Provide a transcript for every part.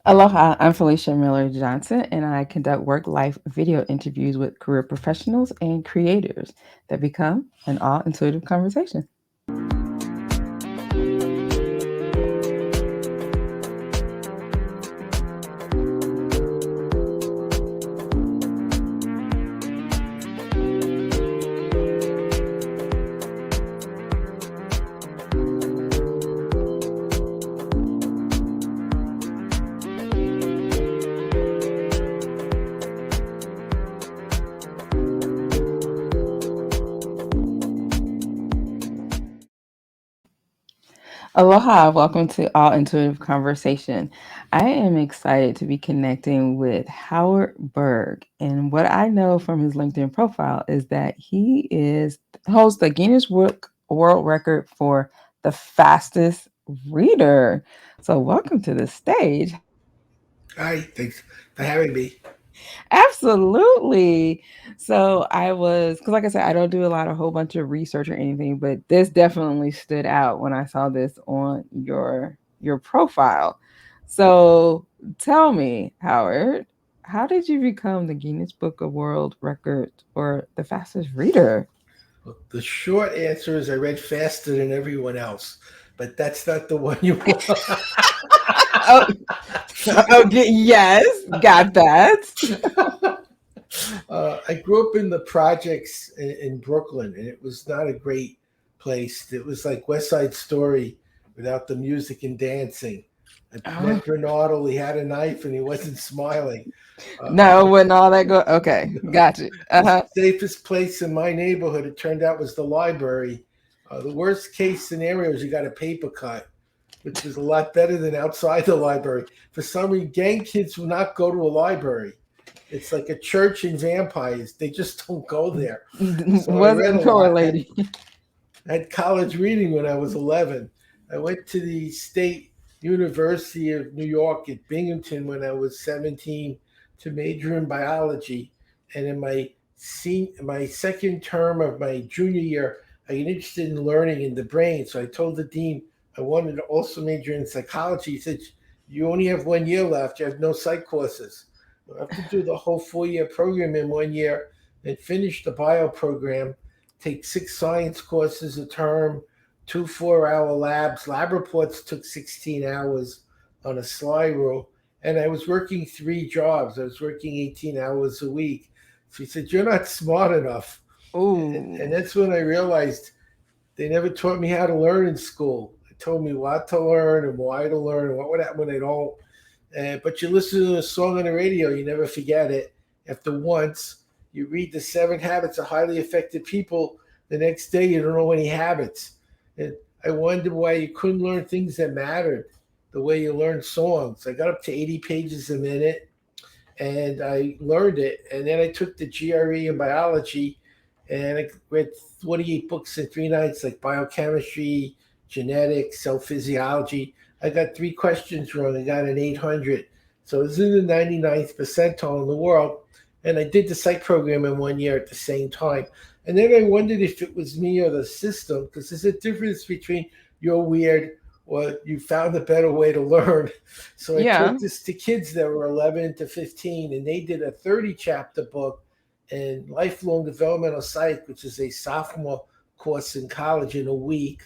Aloha, I'm Felicia Miller Johnson, and I conduct work life video interviews with career professionals and creators that become an all intuitive conversation. Aloha, welcome to All Intuitive Conversation. I am excited to be connecting with Howard Berg. And what I know from his LinkedIn profile is that he is holds the Guinness World Record for the fastest reader. So welcome to the stage. Hi, thanks for having me. Absolutely. So I was, because like I said, I don't do a lot of whole bunch of research or anything, but this definitely stood out when I saw this on your profile. So tell me, Howard, how did you become the Guinness Book of World Record or the fastest reader? Well, the short answer is I read faster than everyone else, but that's not the one you want. Oh, okay, yes, got that. I grew up in the projects in Brooklyn, and it was not a great place. It was like West Side Story without the music and dancing. I Oh, met Bernardo. He had a knife, and he wasn't smiling. no, wouldn't all that go? Okay, got you. Uh The huh. safest place in my neighborhood, it turned out, was the library. The worst case scenario is you got a paper cut, which was a lot better than outside the library. For some reason, gang kids will not go to a library. It's like a church in vampires. They just don't go there. So I read a Wasn't lot. correlating. I had college reading when I was 11. I went to the State University of New York at Binghamton when I was 17 to major in biology. And in my second term of my junior year, I got interested in learning in the brain. So I told the dean I wanted to also major in psychology. He said, "You only have 1 year left. You have no psych courses. You have to do the whole 4 year program in 1 year and finish the bio program, take 6 science courses a term, 2 4 hour labs. Lab reports took 16 hours on a sly rule. And I was working 3 jobs. I was working 18 hours a week. So he said, "You're not smart enough." And Ooh. that's when I realized they never taught me how to learn in school. They told me what to learn and why to learn and what would happen when I don't. But you listen to a song on the radio, you never forget it. After once, you read the 7 habits of highly effective people. The next day, you don't know any habits. And I wonder why you couldn't learn things that mattered the way you learn songs. I got up to 80 pages a minute and I learned it. And then I took the GRE in biology and I read 28 books in 3 nights, like biochemistry, genetics, cell physiology. I got 3 questions wrong. I got an 800. So I was in the 99th percentile in the world. And I did the psych program in 1 year at the same time. And then I wondered if it was me or the system, because there's a difference between you're weird or you found a better way to learn. So I Yeah. taught this to kids that were 11 to 15, and they did a 30-chapter book in lifelong developmental psych, which is a sophomore course in college, in a week.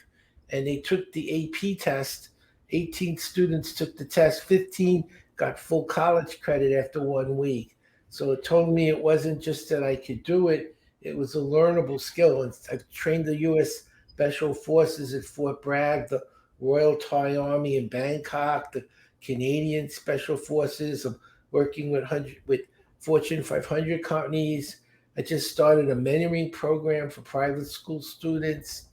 And they took the AP test. 18 students took the test, 15 got full college credit after 1 week. So it told me it wasn't just that I could do it, it was a learnable skill. And I trained the U.S. Special Forces at Fort Bragg, the Royal Thai Army in Bangkok, the Canadian Special Forces. I'm working with Fortune 500 companies. I just started a mentoring program for private school students.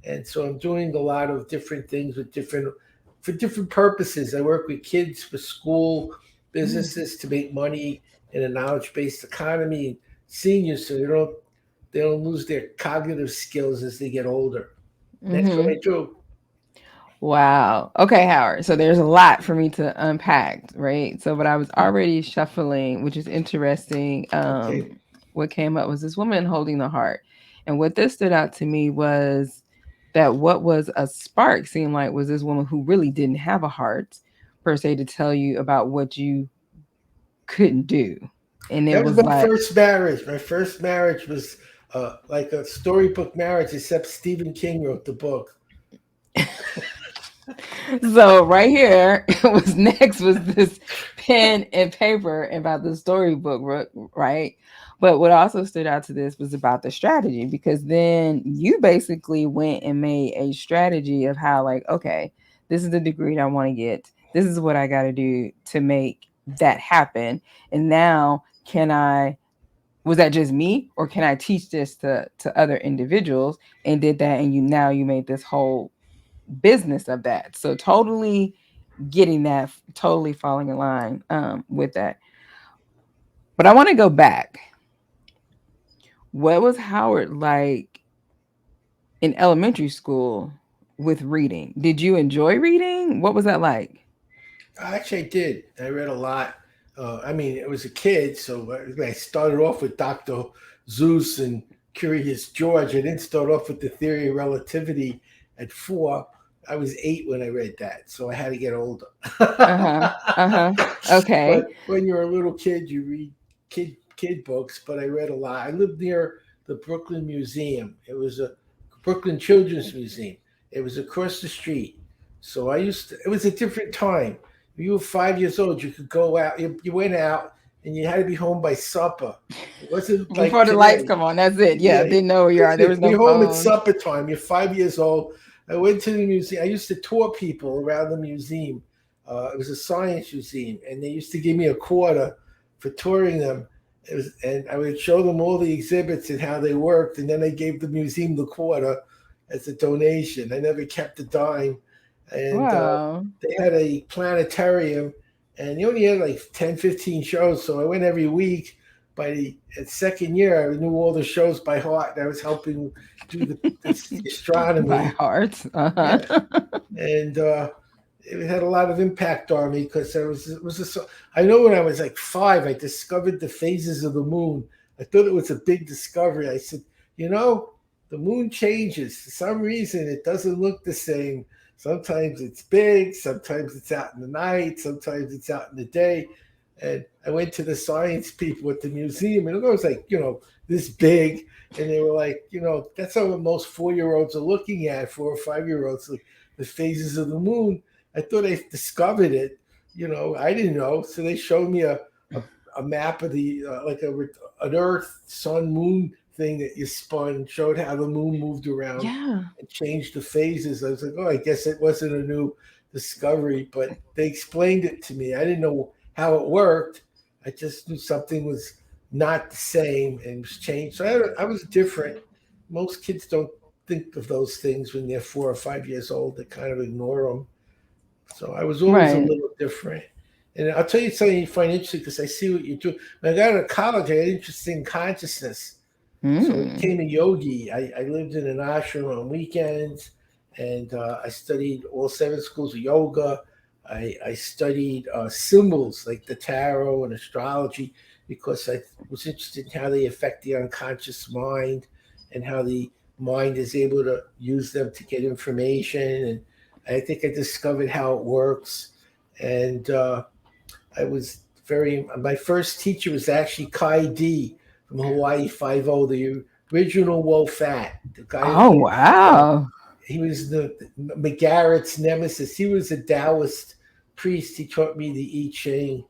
And so I'm doing a lot of different things with different for different purposes. I work with kids for school, businesses to make money in a knowledge-based economy, seniors so they don't lose their cognitive skills as they get older. That's what Mm-hmm. I do. Wow. Okay, Howard. So there's a lot for me to unpack, right? So, but I was already shuffling, which is interesting. Okay. What came up was this woman holding the heart. And what this stood out to me was that what was a spark seemed like was this woman who really didn't have a heart, per se to tell you about what you couldn't do. And it That was was my like, first marriage. My first marriage was like a storybook marriage, except Stephen King wrote the book. so right here was next was this pen and paper about the storybook, right? But what also stood out to this was about the strategy, because then you basically went and made a strategy of how, like, okay, this is the degree I want to get. This is what I got to do to make that happen. And now, can I? Was that just me, or can I teach this to other individuals? And did that, and you now you made this whole business of that. So totally getting that, totally falling in line with that. But I want to go back. What was Howard like in elementary school with reading? Did you enjoy reading? What was that like? Actually, I did. I read a lot. I mean, it was a kid, so I started off with Dr. Zeus and Curious George. I didn't start off with the theory of relativity at 4. I was 8 when I read that, so I had to get older. Uh huh. Uh huh. But Okay. when you're a little kid, you read kid books. But I read a lot. I lived near the Brooklyn Museum. It was a Brooklyn Children's Museum. It was across the street. So I used to. It was a different time. When you were 5 years old, you could go out. You went out, and you had to be home by supper. It wasn't like Before the lights today. come on, that's it. Yeah, Yeah, didn't know where you are. that's There it. was no We're home at phones. supper time. You're 5 years old. I went to the museum. I used to tour people around the museum. It was a science museum, and they used to give me a quarter for touring them. And I would show them all the exhibits and how they worked, and then I gave the museum the quarter as a donation. I never kept a dime. And Wow. they had a planetarium, and they only had like 10, 15 shows, so I went every week. By the second year, I knew all the shows by heart, and I was helping do the By astronomy. heart. Uh Yeah, huh. and it had a lot of impact on me because I know when I was like 5, I discovered the phases of the moon. I thought it was a big discovery. I said, you know, the moon changes. For some reason, it doesn't look the same. Sometimes it's big, sometimes it's out in the night, sometimes it's out in the day. And I went to the science people at the museum, and it was like, this big. And they were like, that's how most 4-year-olds are looking at, 4 or 5-year-olds, like the phases of the moon. I thought I discovered it. I didn't know. So they showed me a, a map of the, like an Earth, Sun, Moon thing that you spun, showed how the moon moved around Yeah. and changed the phases. I was like, oh, I guess it wasn't a new discovery, but they explained it to me. I didn't know how it worked. I just knew something was not the same and was changed. So I was different. Most kids don't think of those things when they're 4 or 5 years old. They kind of ignore them. So I was always a Right. little different. And I'll tell you something you find interesting because I see what you do. When I got out of college, I had interest in consciousness. So I Mm. became a yogi. I lived in an ashram on weekends, and I studied all 7 schools of yoga. I studied symbols like the tarot and astrology because I was interested in how they affect the unconscious mind and how the mind is able to use them to get information. And I think I discovered how it works. And I was my first teacher was actually Kai D from Hawaii Five-O, the original Wo Fat, the guy who Oh played, wow. he was the McGarrett's nemesis. He was a Taoist priest. He taught me the I Ching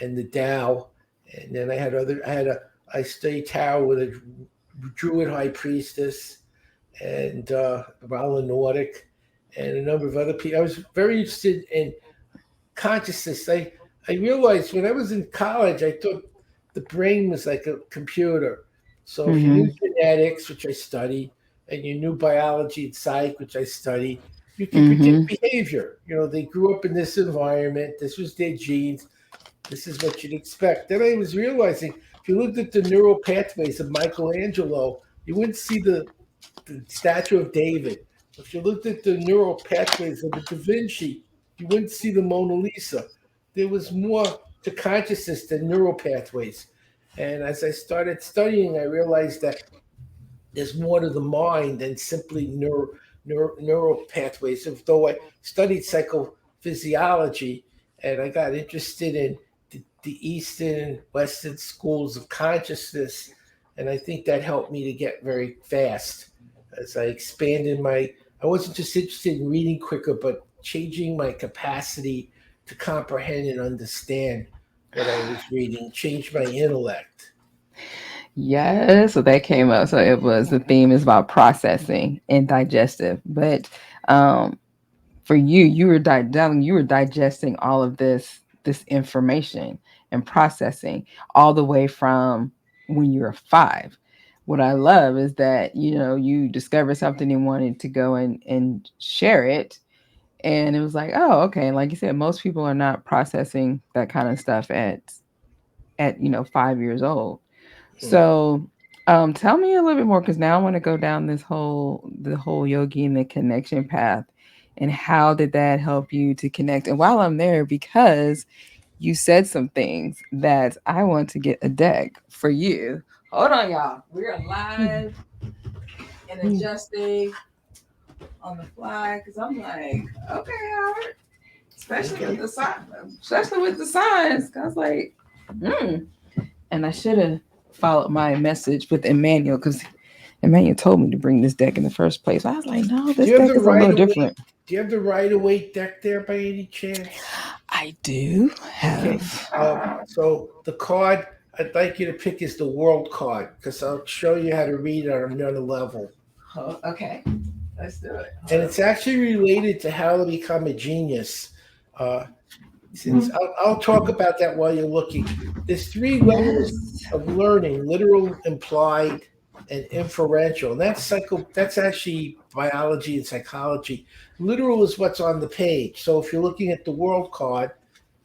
and the Tao. And then I studied Tao with a Druid high priestess and Rala Nordic and a number of other people. I was very interested in consciousness. I realized when I was in college, I thought the brain was like a computer. So if you knew Mm-hmm. genetics, which I studied, and you knew biology and psych, which I studied, you could predict Mm-hmm. behavior. They grew up in this environment. This was their genes. This is what you'd expect. Then I was realizing if you looked at the neural pathways of Michelangelo, you wouldn't see the statue of David. If you looked at the neural pathways of the Da Vinci, you wouldn't see the Mona Lisa. There was more to consciousness than neural pathways. And as I started studying, I realized that there's more to the mind than simply neural pathways. Though I studied psychophysiology and I got interested in the Eastern and Western schools of consciousness, and I think that helped me to get very fast as I expanded my. I wasn't just interested in reading quicker, but changing my capacity to comprehend and understand what I was reading, changed my intellect. Yes, so that came up. So it was the theme is about processing and digestive. But um, for you, you were digesting all of this information and processing all the way from when you were 5. What I love is that you discovered something and wanted to go and share it, and it was like, oh, okay. Like you said, most people are not processing that kind of stuff at 5 years old. Hmm. So, tell me a little bit more because now I want to go down the whole yogi and the connection path, and how did that help you to connect? And while I'm there, because you said some things that I want to get a deck for you. Hold on, y'all. We're live and adjusting on the fly because I'm like, okay, Howard, especially with Okay. the sign, especially with the signs. I was like, mm. And I should have followed my message with Emmanuel because Emmanuel told me to bring this deck in the first place. I was like, no, Do this you have deck the is a little Rider Waite? different. Do you have the Rider Waite deck there by any chance? I do Okay. have. So the card I'd like you to pick is the World card because I'll show you how to read it on another level. Oh, okay, let's do it. And Hold it's up. actually related to how to become a genius. Uh, since Mhm. I'll talk about that while you're looking. There's three levels Yes. of learning: literal, implied, and inferential. And that's psycho. That's actually biology and psychology. Literal is what's on the page. So if you're looking at the world card,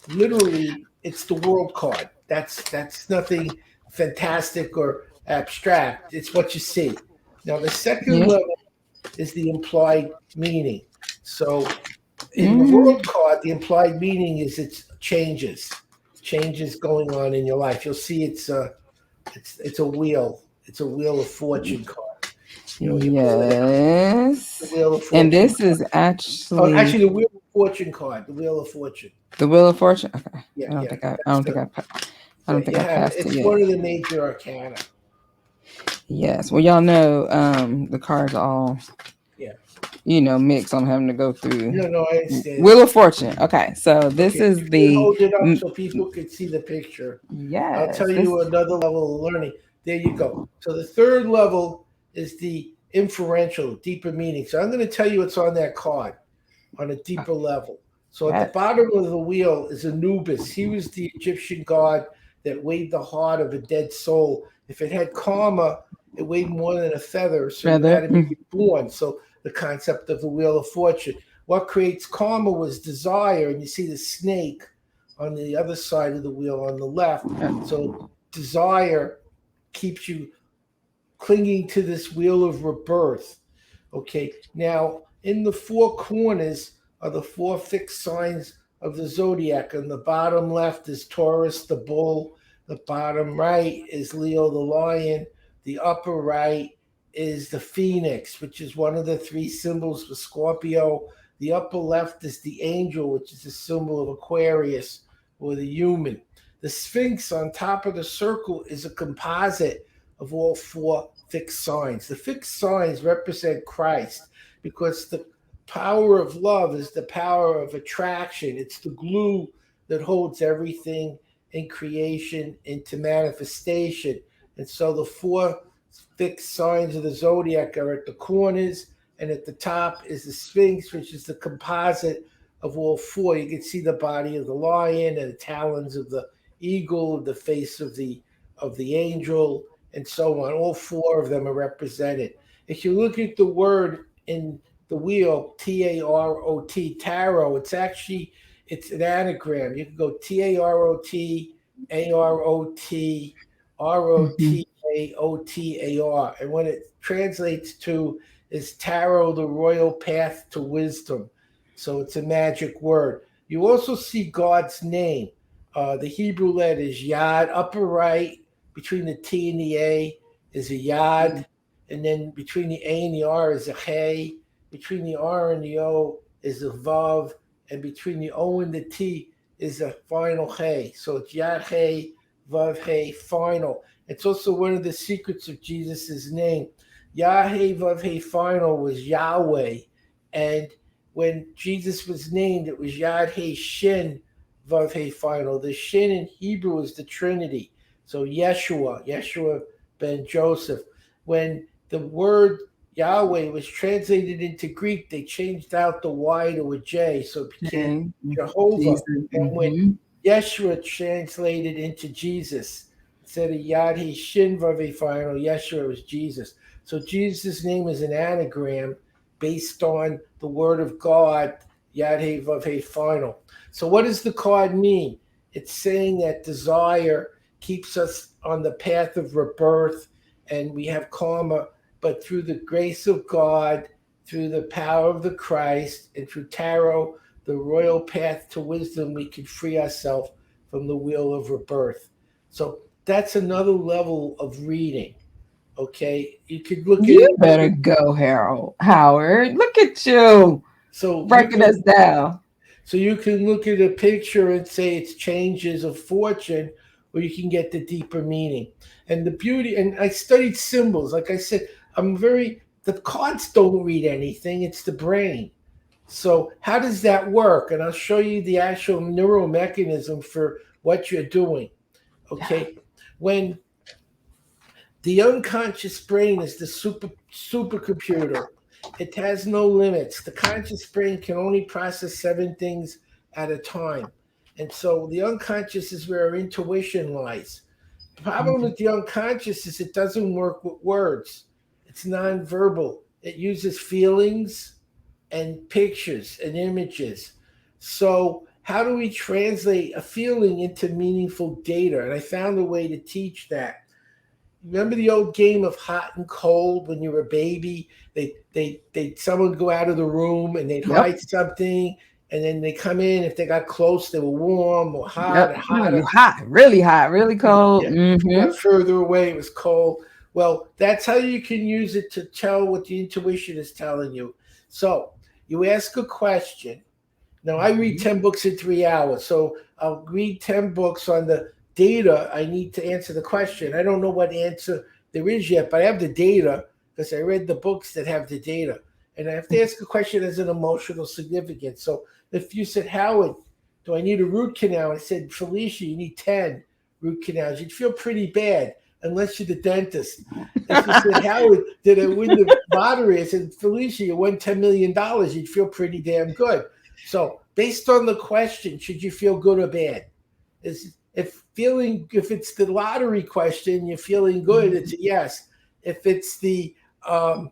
literally it's the world card. That's nothing fantastic or abstract. It's what you see. Now the second Yeah. level is the implied meaning. So in the Mm. world card, the implied meaning is it's changes going on in your life. You'll see it's a wheel. It's a wheel of fortune card. You pull it out. The Yes. wheel of And fortune this card. is Oh, actually actually, the wheel of fortune card. The wheel of fortune. the Wheel of Fortune. Okay. Yeah, I don't yeah. think I. I That's don't think the. I Yeah, don't think you I have it. passed it It's yet. one of the major arcana. Yes. Well, y'all know the cards all Yeah. mix. I'm having to go through No, no, I understand. Wheel of Fortune. Okay, so this Okay, is if you the hold it up so people could see the picture, I'll yes. tell This you another level of learning. There you go. So the third level is the inferential, deeper meaning. So I'm going to tell you what's on that card on a deeper level. So at the yes. bottom of the wheel is Anubis. He was the Egyptian god that weighed the heart of a dead soul. If it had karma, it weighed more than a feather, so you had Feather. to be reborn. So the concept of the wheel of fortune. What creates karma was desire, and you see the snake on the other side of the wheel on the left. So desire keeps you clinging to this wheel of rebirth. Okay, now in the four corners are the four fixed signs of the zodiac. On the bottom left is Taurus, the bull. The bottom right is Leo, the lion. The upper right is the phoenix, which is one of the three symbols for Scorpio. The upper left is the angel, which is a symbol of Aquarius or the human. The sphinx on top of the circle is a composite of all four fixed signs. The fixed signs represent Christ because the power of love is the power of attraction. It's the glue that holds everything in creation into manifestation. And so the four fixed signs of the zodiac are at the corners, and at the top is the Sphinx, which is the composite of all four. You can see the body of the lion and the talons of the eagle, the face of the angel, and so on. All four of them are represented. If you look at the word in the wheel, tarot, it's an anagram. You can go Mhm. Tarotarotar, and what it translates to is tarot, the royal path to wisdom. So it's a magic word. You also see God's name. The Hebrew letters Yad, upper right, between the T and the A is a Yad, and then between the A and the R is a Hey, between the R and the O is a Vav, and between the O and the T is a final hey. So it's Yad Hey, Vav Hey, final. It's also one of the secrets of Jesus' name. Yah Hey, Vav Hey, final was Yahweh. And when Jesus was named, it was Yad Hey Shin, Vav Hey, final. The Shin in Hebrew is the Trinity. So Yeshua, Yeshua ben Joseph. When the word Yahweh was translated into Greek, they changed out the Y to a J, so it became Okay. Jehovah. Jesus. And when Yeshua translated into Jesus, instead of Yad He Shin Vav final, Yeshua was Jesus. So Jesus' name is an anagram based on the word of God, Yad He Vav He final. So what does the card mean? It's saying that desire keeps us on the path of rebirth and we have karma, but through the grace of God, through the power of the Christ, and through tarot, the royal path to wisdom, we can free ourselves from the wheel of rebirth. So that's another level of reading. Okay, you could look at You it. better go, Harold. Howard, look at you So you breaking us can down. So you can look at a picture and say it's changes of fortune, or you can get the deeper meaning. And the beauty, and I studied symbols. Like I said, the cards don't read anything, it's the brain. So how does that work? And I'll show you the actual neural mechanism for what you're doing. Okay. When the unconscious brain is the supercomputer. It has no limits. The conscious brain can only process seven things at a time. And so the unconscious is where our intuition lies. The problem with the unconscious is it doesn't work with words. It's nonverbal. It uses feelings and pictures and images. So how do we translate a feeling into meaningful data? And I found a way to teach that. Remember the old game of hot and cold when you were a baby? They someone would go out of the room and they'd Yep. hide something, and then they come in. If they got close, they were warm or hot Yep. or You hotter. hot, really cold. Yeah, you got further away, it was cold. Well, that's how you can use it to tell what the intuition is telling you. So you ask a question. Now I read 10 books in 3 hours, so I'll read 10 books on the data I need to answer the question. I don't know what answer there is yet, but I have the data because I read the books that have the data. And I have to ask a question as an emotional significance. So if you said, Howard, do I need a root canal? I said, Felicia, you need 10 root canals. You'd feel pretty bad unless you're the dentist. If you said, Howard, did I win the lottery? I said, Felicia, you won $10 million. You'd feel pretty damn good. So based on the question, should you feel good or bad? Is if it's the lottery question, you're feeling good, it's a yes. If it's um,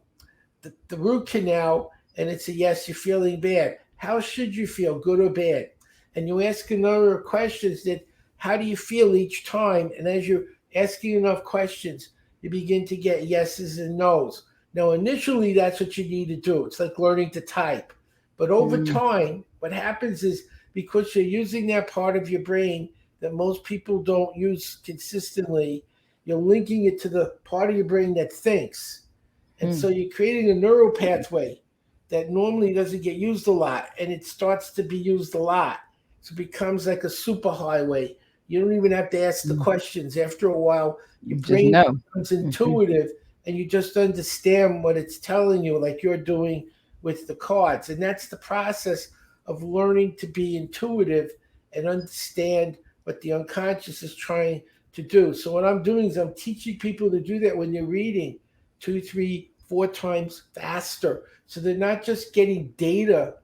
the root canal and it's a yes, you're feeling bad. How should you feel, good or bad? And you ask another questions that how do you feel each time? And as you're asking enough questions, you begin to get yeses and nos. Now, initially, that's what you need to do. It's like learning to type. But over Mm-hmm. time, what happens is because you're using that part of your brain that most people don't use consistently, you're linking it to the part of your brain that thinks. And so you're creating a neural pathway that normally doesn't get used a lot, and it starts to be used a lot. So it becomes like a superhighway. You don't even have to ask the questions. After a while, your Just brain know. becomes intuitive and you just understand what it's telling you, like you're doing with the cards. And that's the process of learning to be intuitive and understand what the unconscious is trying to do. So what I'm doing is I'm teaching people to do that when they're reading two, three, four times faster. So they're not just getting data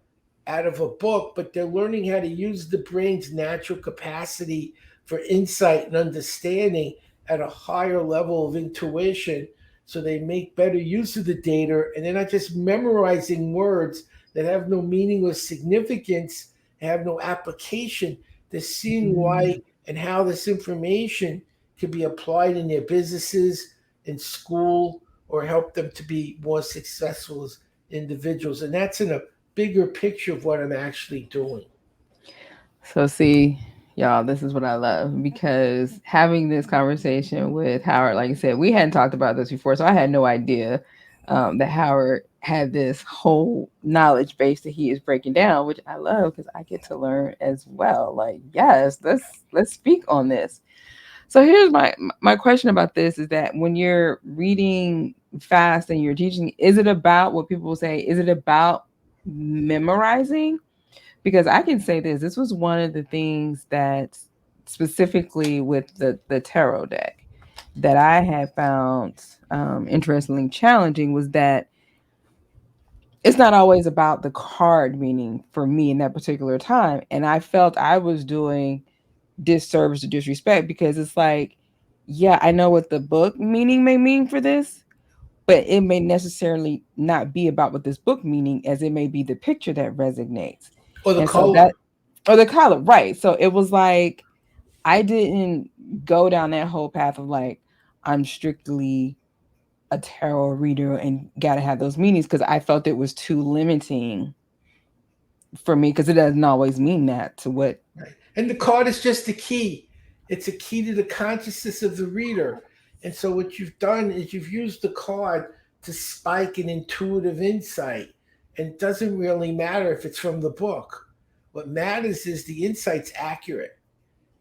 out of a book, but they're learning how to use the brain's natural capacity for insight and understanding at a higher level of intuition. So they make better use of the data and they're not just memorizing words that have no meaning or significance, have no application. They're seeing why and how this information can be applied in their businesses, in school, or help them to be more successful as individuals. And that's in a bigger picture of what I'm actually doing. So see, y'all, this is what I love because having this conversation with Howard, like I said, we hadn't talked about this before, so I had no idea that Howard had this whole knowledge base that he is breaking down, which I love because I get to learn as well. Like, yes, let's speak on this. So here's my question about this is that when you're reading fast and you're teaching, is it about what people say? Is it about memorizing? Because I can say this was one of the things that specifically with the tarot deck that I had found interestingly challenging was that it's not always about the card meaning for me in that particular time. And I felt I was doing disservice or disrespect because it's like, yeah, I know what the book meaning may mean for this, but it may necessarily not be about what this book meaning as it may be the picture that resonates. Or the And so that, color. or the color, right. So it was like, I didn't go down that whole path of like, I'm strictly a tarot reader and got to have those meanings because I felt it was too limiting for me because it doesn't always mean that to what. Right. And the card is just the key. It's a key to the consciousness of the reader. And so what you've done is you've used the card to spike an intuitive insight. And it doesn't really matter if it's from the book. What matters is the insight's accurate,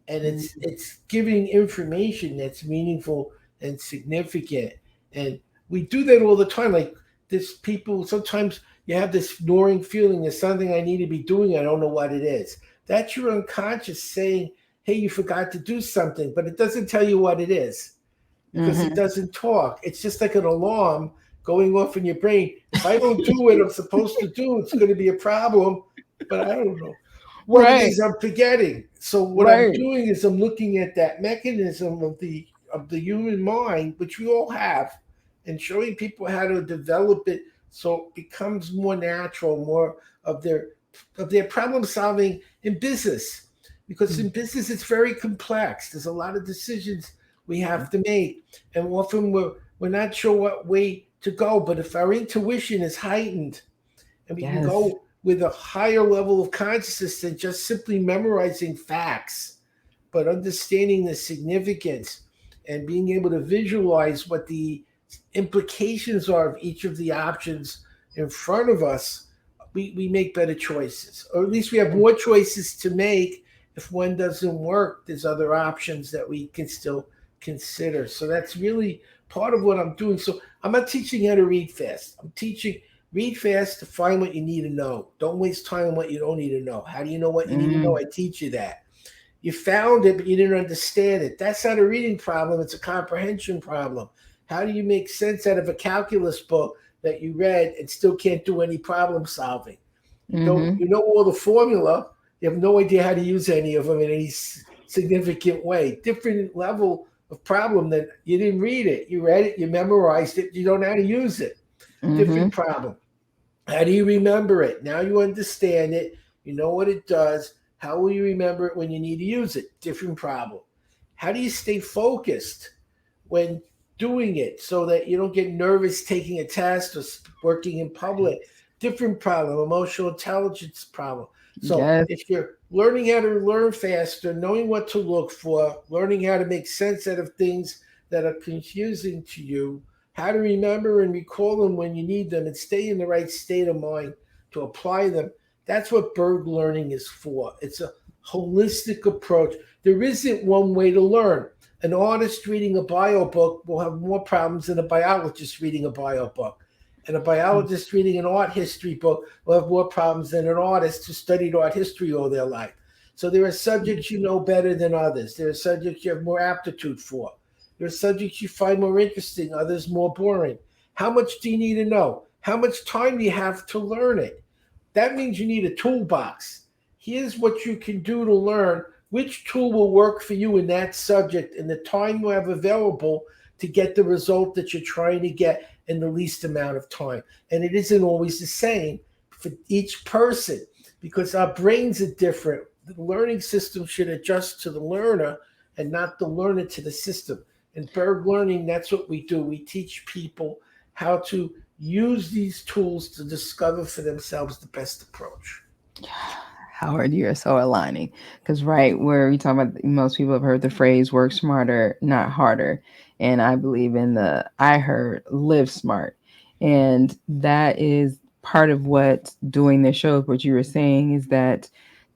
and it's giving information that's meaningful and significant. And we do that all the time. Like this people sometimes you have this gnawing feeling there's something I need to be doing, I don't know what it is. That's your unconscious saying, hey, you forgot to do something, but it doesn't tell you what it is because it Mm-hmm. doesn't talk. It's just like an alarm going off in your brain. If I don't do what I'm supposed to do, it's going to be a problem, but I don't know what it Right, is I'm forgetting. So what I'm right. doing is I'm looking at that mechanism of the human mind, which we all have, and showing people how to develop it so it becomes more natural, more of their problem solving in business. Because in business it's very complex. There's a lot of decisions we have to make. And often we're not sure what way to go. But if our intuition is heightened and we can Yes. go with a higher level of consciousness than just simply memorizing facts, but understanding the significance and being able to visualize what the implications are of each of the options in front of us, we make better choices. Or at least we have more choices to make. If one doesn't work, there's other options that we can still consider. So that's really part of what I'm doing. So I'm not teaching how to read fast. I'm teaching read fast to find what you need to know. Don't waste time on what you don't need to know. How do you know what you need to know? Mm, I teach you that. You found it, but you didn't understand it. That's not a reading problem, it's a comprehension problem. How do you make sense out of a calculus book that you read and still can't do any problem solving? mm-hmm. You know all the formula, you have no idea how to use any of them in any significant way. Different level of problem that you didn't read it, you read it, you memorized it, you don't know how to use it. Different Mm-hmm. problem. How do you remember it? Now you understand it. You know what it does. How will you remember it when you need to use it? Different problem. How do you stay focused when doing it so that you don't get nervous taking a test or working in public? Different problem. Emotional intelligence problem. So Yes. if you're learning how to learn faster, knowing what to look for, learning how to make sense out of things that are confusing to you, how to remember and recall them when you need them and stay in the right state of mind to apply them. That's what Berg learning is for. It's a holistic approach. There isn't one way to learn. An artist reading a bio book will have more problems than a biologist reading a bio book. And a biologist reading an art history book will have more problems than an artist who studied art history all their life. So there are subjects you know better than others. There are subjects you have more aptitude for. There are subjects you find more interesting, others more boring. How much do you need to know? How much time do you have to learn it? That means you need a toolbox. Here's what you can do to learn which tool will work for you in that subject and the time you have available to get the result that you're trying to get in the least amount of time. And it isn't always the same for each person because our brains are different. The learning system should adjust to the learner and not the learner to the system. In Berg Learning, that's what we do. We teach people how to use these tools to discover for themselves the best approach. Howard, you're so aligning. Because, right, where we talk about, most people have heard the phrase work smarter, not harder. And I believe in I heard live smart. And that is part of what doing this show, what you were saying, is that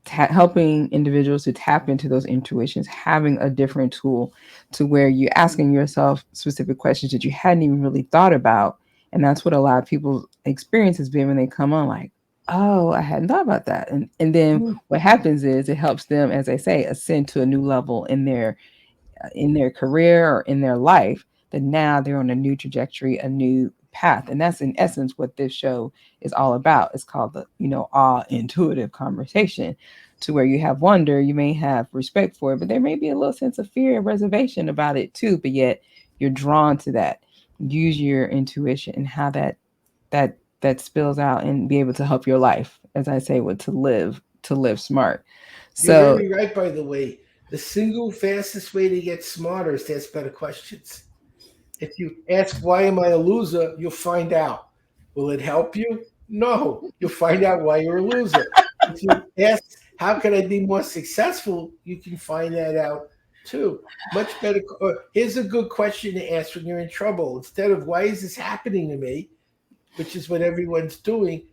helping individuals to tap into those intuitions, having a different tool to where you're asking yourself specific questions that you hadn't even really thought about. And that's what a lot of people's experience has been when they come on, like, oh, I hadn't thought about that. And then Mm. what happens is it helps them, as I say, ascend to a new level in their career or in their life, that now they're on a new trajectory, a new path. And that's in essence what this show is all about. It's called the, awe intuitive conversation, to where you have wonder, you may have respect for it, but there may be a little sense of fear and reservation about it too. But yet you're drawn to that. Use your intuition and how that spills out and be able to help your life, as I say, with to live smart. You're So very right, by the way. The single fastest way to get smarter is to ask better questions. If you ask, why am I a loser? You'll find out. Will it help you? No. You'll find out why you're a loser. If you ask, how can I be more successful? You can find that out too. Much better. Here's a good question to ask when you're in trouble. Instead of, why is this happening to me? Which is what everyone's doing.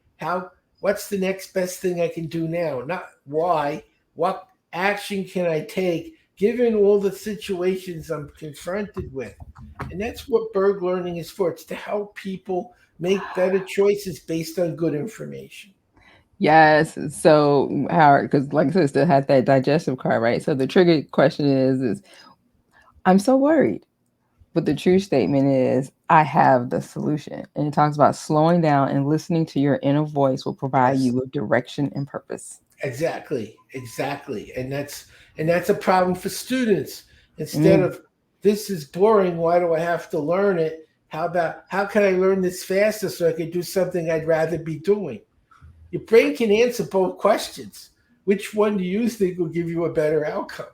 What's the next best thing I can do now? Not why. What action can I take given all the situations I'm confronted with? And that's what Berg learning is for. It's to help people make better choices based on good information. yes. So Howard, because like I said, still had that digestive card, right? So the trigger question is I'm so worried. But the true statement is I have the solution. And it talks about slowing down and listening to your inner voice will provide you Yes, with direction and purpose. exactly, exactly. And that's a problem for students. Instead Mm. of, this is boring, why do I have to learn it? How about, how can I learn this faster so I can do something I'd rather be doing? Your brain can answer both questions. Which one do you think will give you a better outcome?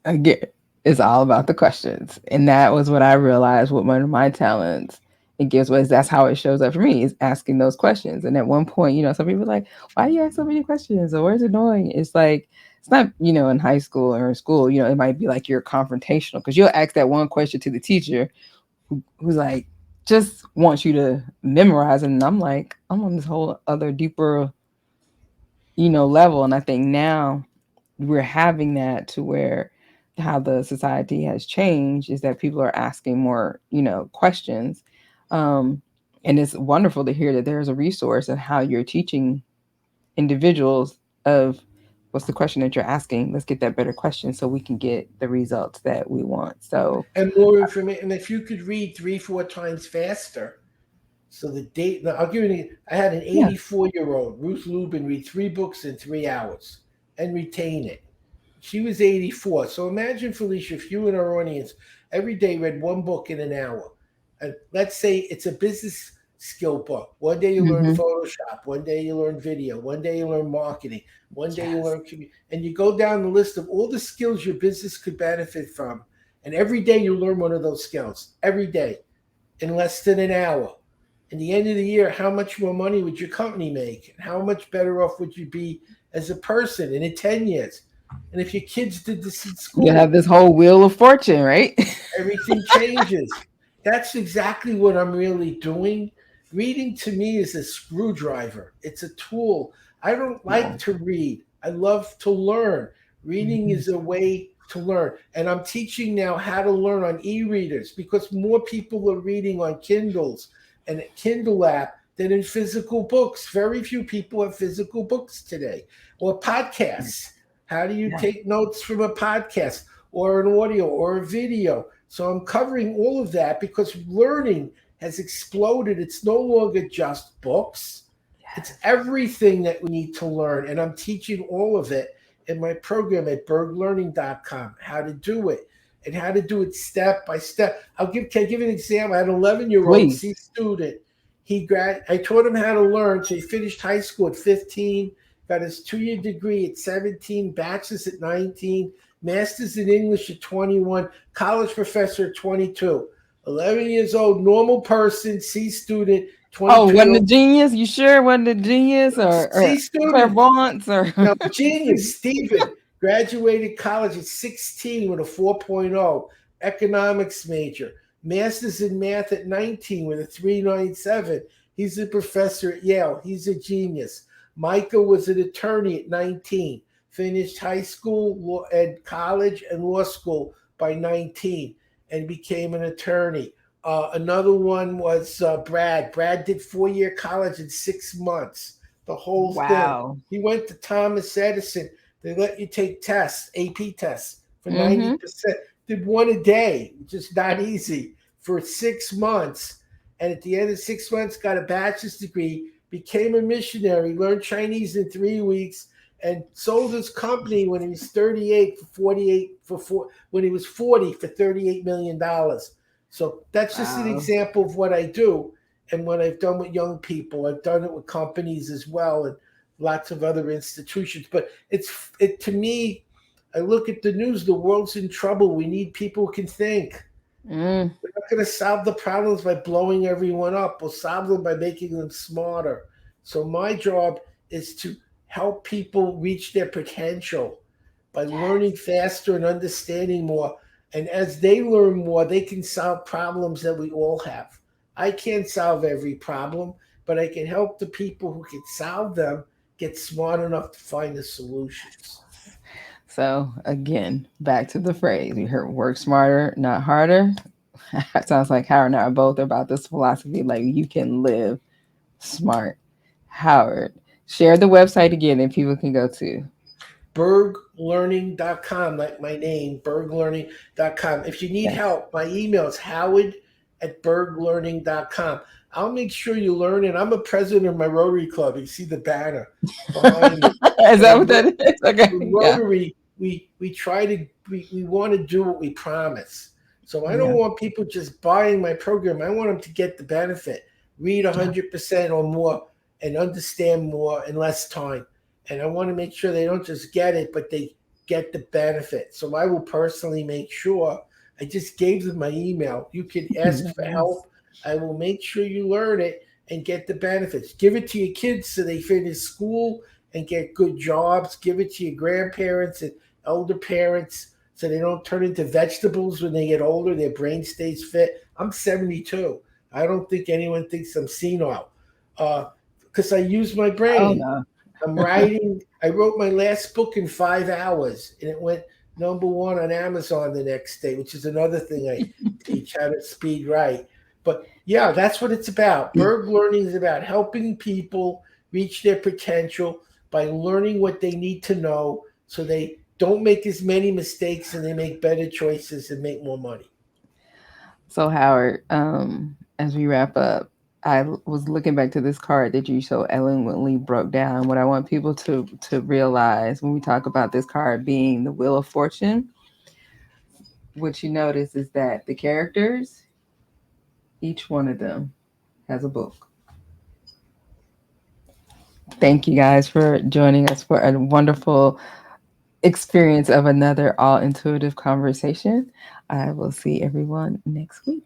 Again, it's all about the questions. And that was what I realized with one of my talents. It gives ways that's how it shows up for me is asking those questions. And at one point, some people are like, why do you ask so many questions? Or where's it going? It's like, it's not, in high school or in school, it might be like you're confrontational because you'll ask that one question to the teacher who's like, just wants you to memorize it. And I'm like, I'm on this whole other deeper, level. And I think now we're having that to where how the society has changed is that people are asking more, questions. Um, and it's wonderful to hear that there's a resource and how you're teaching individuals of what's the question that you're asking. Let's get that better question so we can get the results that we want. So, And more information. And if you could read 3, 4 times faster, so the date. Now, I'll give you. I had an yeah. 84-year-old Ruth Lubin read 3 books in 3 hours and retain it. She was 84. So imagine, Felicia, if you and our audience every day read one book in an hour. And let's say it's a business skill book. One day you learn Hmm. Photoshop. One day you learn video. One day you learn marketing. One day you Yes. learn and you go down the list of all the skills your business could benefit from. And every day you learn one of those skills. Every day in less than an hour. In the end of the year, how much more money would your company make? And how much better off would you be as a person? And in 10 years, and if your kids did this in You have school, this whole wheel of fortune, right? everything changes. That's exactly what I'm really doing. Reading to me is a screwdriver, it's a tool. I don't Yeah. like to read, I love to learn. Reading Mhm. is a way to learn. And I'm teaching now how to learn on e readers because more people are reading on Kindles and a Kindle app than in physical books. Very few people have physical books today. Or podcasts. How do you Yes. take notes from a podcast or an audio or a video? So I'm covering all of that because learning has exploded. It's no longer just books, it's Yes. everything that we need to learn. And I'm teaching all of it in my program at berglearning.com, how to do it and how to do it step by step. Can I give an example? I had an 11-year-old Please. C student. I taught him how to learn. So he finished high school at 15, got his 2-year degree at 17, bachelor's at 19, master's in English at 21, college professor at 22. 11 years old, normal person, C student, Oh, wasn't 22. a genius? You sure wasn't a genius C or student. clairvoyance or Now, genius, Stephen, graduated college at 16 with a 4.0, economics major. master's in math at 19 with a 397. He's a professor at Yale. He's a genius. Micah was an attorney at 19, finished high school and college and law school by 19 and became an attorney. Another one was Brad. Brad did 4 year college in 6 months, the whole thing. Wow. He went to Thomas Edison. They let you take tests, AP tests, for Mm-hmm. 90%. Did one a day, which is not easy, for 6 months. And at the end of 6 months, got a bachelor's degree, became a missionary, learned Chinese in 3 weeks, and sold his company when he was 38 for 48 for when he was 40 for $38 million. So that's just an Wow. example of what I do and what I've done with young people. I've done it with companies as well and lots of other institutions. But it to me, I look at the news, the world's in trouble. We need people who can think. Mm, We're not going to solve the problems by blowing everyone up. We'll solve them by making them smarter. So my job is to help people reach their potential by learning yes. faster and understanding more. And as they learn more, they can solve problems that we all have. I can't solve every problem, but I can help the people who can solve them get smart enough to find the solutions. So again, back to the phrase we heard: work smarter, not harder. It sounds like Howard and I are both about this philosophy. Like you can live smart. Howard, share the website again and people can go to. Berglearning.com, like my name, berglearning.com. If you need Yes. help, my email is howard@berglearning.com. I'll make sure you learn it. I'm a president of my Rotary Club. You see the banner behind me. Is And that what that is? Okay. Yeah. Rotary, we try to we want to do what we promise. So I don't Yeah. want people just buying my program. I want them to get the benefit, read Yeah. 100% or more, and understand more in less time. And I want to make sure they don't just get it, but they get the benefit. So I will personally make sure. I just gave them my email. You can ask for Nice. help. I will make sure you learn it and get the benefits. Give it to your kids so they finish school and get good jobs. Give it to your grandparents and elder parents so they don't turn into vegetables when they get older. Their brain stays fit. I'm 72. I don't think anyone thinks I'm senile because I use my Oh brain. no. I'm writing. I wrote my last book in 5 hours, and it went number 1 on Amazon the next day, which is another thing I teach how to speed write. But yeah, that's what it's about. Berg Learning is about helping people reach their potential by learning what they need to know so they don't make as many mistakes and they make better choices and make more money. So Howard, as we wrap up, was looking back to this card that you so eloquently broke down. What I want people to realize when we talk about this card being the Wheel of Fortune, what you notice is that the characters, each one of them, has a book. Thank you guys for joining us for a wonderful experience of another all intuitive conversation. I will see everyone next week.